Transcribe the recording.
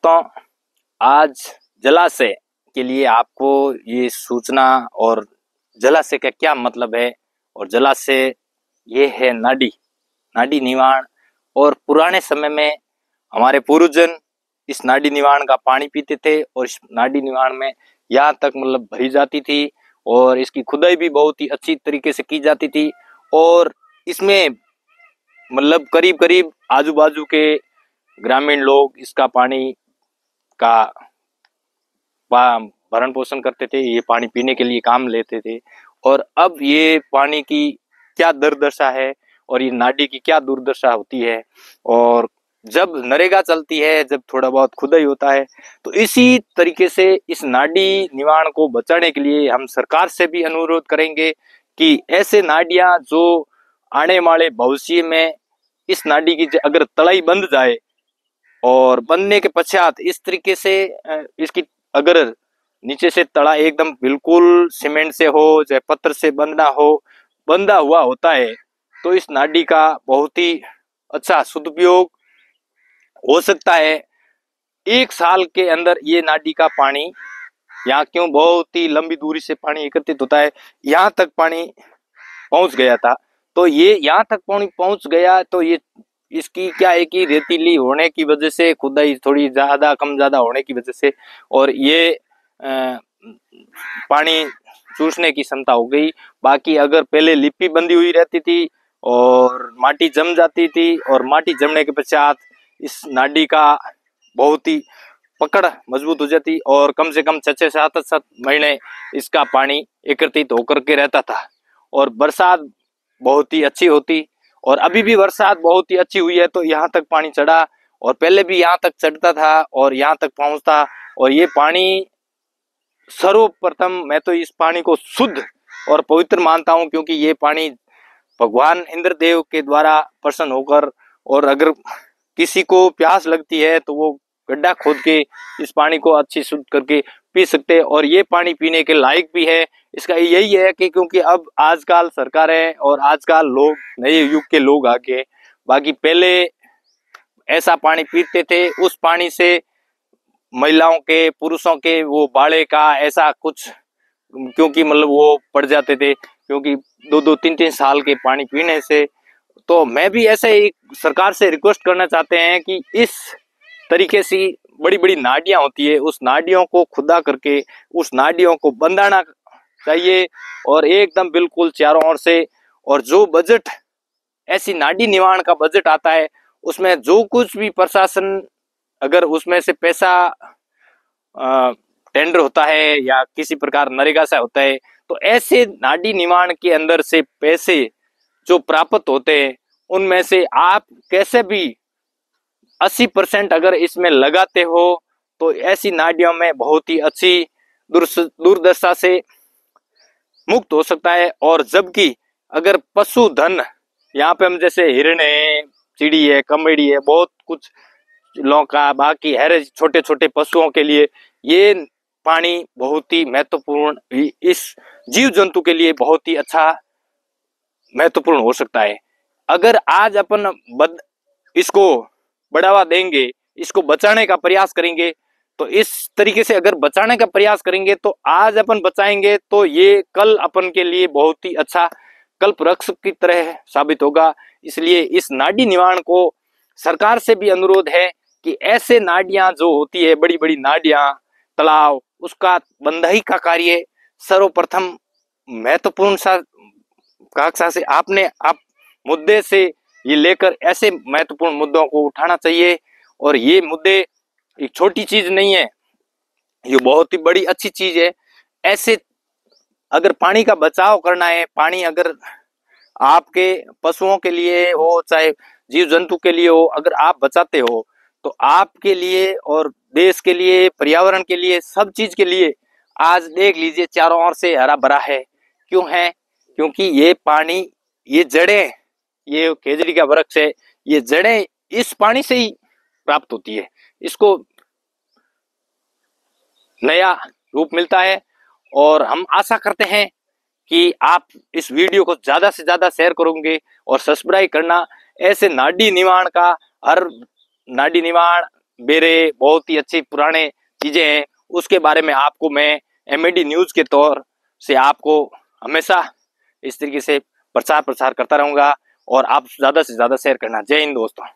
दोस्तों, आज जलाशय के लिए आपको ये सूचना और जलाशय का क्या मतलब है और जलाशय ये है नाडी निवाण। और पुराने समय में हमारे पूर्वजन इस नाडी निवाण का पानी पीते थे और इस नाडी निवाण में यहाँ तक मतलब भरी जाती थी और इसकी खुदाई भी बहुत ही अच्छी तरीके से की जाती थी। और इसमें मतलब करीब करीब आजू बाजू के ग्रामीण लोग इसका पानी का भरण पोषण करते थे, ये पानी पीने के लिए काम लेते थे। और अब ये पानी की क्या दुर्दशा है और ये नाडी की क्या दुर्दशा होती है। और जब नरेगा चलती है, जब थोड़ा बहुत खुदाई होता है, तो इसी तरीके से इस नाडी निवाण को बचाने के लिए हम सरकार से भी अनुरोध करेंगे कि ऐसे नाडियां जो आने वाले भविष्य में इस नाडी की अगर तलाई बंद जाए और बनने के पश्चात इस तरीके से इसकी अगर नीचे से तड़ा एकदम बिल्कुल सीमेंट से हो चाहे पत्थर से बंधा हुआ होता है, तो इस नाडी का बहुत ही अच्छा सदुपयोग हो सकता है। 1 साल के अंदर ये नाडी का पानी यहाँ क्यों बहुत ही लंबी दूरी से पानी एकत्रित होता है, यहाँ तक पानी पहुंच गया था। तो ये यहाँ तक पानी पहुंच गया तो ये इसकी क्या है कि रेतीली होने की वजह से, खुदाई थोड़ी ज्यादा कम ज्यादा होने की वजह से, और ये पानी चूसने की क्षमता हो गई। बाकी अगर पहले लिपि बंधी हुई रहती थी और माटी जम जाती थी और माटी जमने के पश्चात इस नाडी का बहुत ही पकड़ मजबूत हो जाती और कम से कम 6-7 महीने इसका पानी एकत्रित होकर के रहता था और बरसात बहुत ही अच्छी होती। और अभी भी बरसात बहुत ही अच्छी हुई है तो यहाँ तक पानी चढ़ा और पहले भी यहाँ तक चढ़ता था और यहाँ तक पहुंचता। और ये पानी सर्वप्रथम मैं तो इस पानी को शुद्ध और पवित्र मानता हूँ, क्योंकि ये पानी भगवान इंद्रदेव के द्वारा प्रसन्न होकर, और अगर किसी को प्यास लगती है तो वो गड्ढा खोद के इस पानी को अच्छी शुद्ध करके पी सकते हैं और ये पानी पीने के लायक भी है। इसका यही है कि क्योंकि अब आजकल सरकारें और आजकल लोग नए युग के लोग आके, बाकी पहले ऐसा पानी पीते थे, उस पानी से महिलाओं के पुरुषों के वो बाड़े का ऐसा कुछ, क्योंकि मतलब वो पड़ जाते थे क्योंकि 2-3 साल के पानी पीने से। तो मैं भी ऐसे ही सरकार से रिक्वेस्ट करना चाहते हैं कि इस तरीके से बड़ी बड़ी नाडियां होती है, उस नाडियों को खुदा करके उस नाडियों को बंधाना चाहिए और एकदम बिल्कुल चारों ओर से। और जो बजट ऐसी नाडी निवारण का बजट आता है उसमें जो कुछ भी प्रशासन अगर उसमें से पैसा टेंडर होता है या किसी प्रकार नरेगा से होता है, तो ऐसे नाडी निवारण के अंदर से पैसे जो प्राप्त होते हैं उनमें से आप कैसे भी 80% अगर इसमें लगाते हो तो ऐसी नाडियों में बहुत ही अच्छी दुर्दशा से मुक्त हो सकता है। और जबकि अगर पशुधन, यहाँ पे हम जैसे हिरण है, चिड़ी है, कमेड़ी है, बहुत कुछ लौका, बाकी है छोटे छोटे पशुओं के लिए ये पानी बहुत ही महत्वपूर्ण, इस जीव जंतु के लिए बहुत ही अच्छा महत्वपूर्ण हो सकता है। अगर आज अपन इसको बढ़ावा देंगे, इसको बचाने का प्रयास करेंगे, तो इस तरीके से अगर बचाने का प्रयास करेंगे तो आज अपन बचाएंगे तो ये कल अपन के लिए बहुत ही अच्छा कल्पवृक्ष की तरह साबित होगा। इसलिए इस नाडी निवारण को सरकार से भी अनुरोध है कि ऐसे नाडियां जो होती है, बड़ी बड़ी नाडियां, तालाब, उसका बंधाई का कार्य सर्वप्रथम महत्वपूर्ण सा कक्षा से आप मुद्दे से ये लेकर ऐसे महत्वपूर्ण मुद्दों को उठाना चाहिए। और ये मुद्दे एक छोटी चीज नहीं है, ये बहुत ही बड़ी अच्छी चीज है। ऐसे अगर पानी का बचाव करना है, पानी अगर आपके पशुओं के लिए हो चाहे जीव जंतु के लिए हो, अगर आप बचाते हो तो आपके लिए और देश के लिए, पर्यावरण के लिए, सब चीज के लिए आज देख लीजिए चारों ओर से हरा भरा है। क्यों है? क्योंकि ये पानी, ये जड़ें, ये खेजड़ी का वृक्ष है, ये जड़ें इस पानी से ही प्राप्त होती है, इसको नया रूप मिलता है। और हम आशा करते हैं कि आप इस वीडियो को ज्यादा से ज्यादा शेयर करोगे और सब्सक्राइब करना। ऐसे नाडी निवारण का, हर नाडी निवारण मेरे बहुत ही अच्छी पुराने चीजें हैं, उसके बारे में आपको मैं एमएडी न्यूज के तौर से आपको हमेशा इस तरीके से प्रचार करता रहूंगा और आप ज्यादा से ज्यादा शेयर करना। जय हिंद दोस्तों।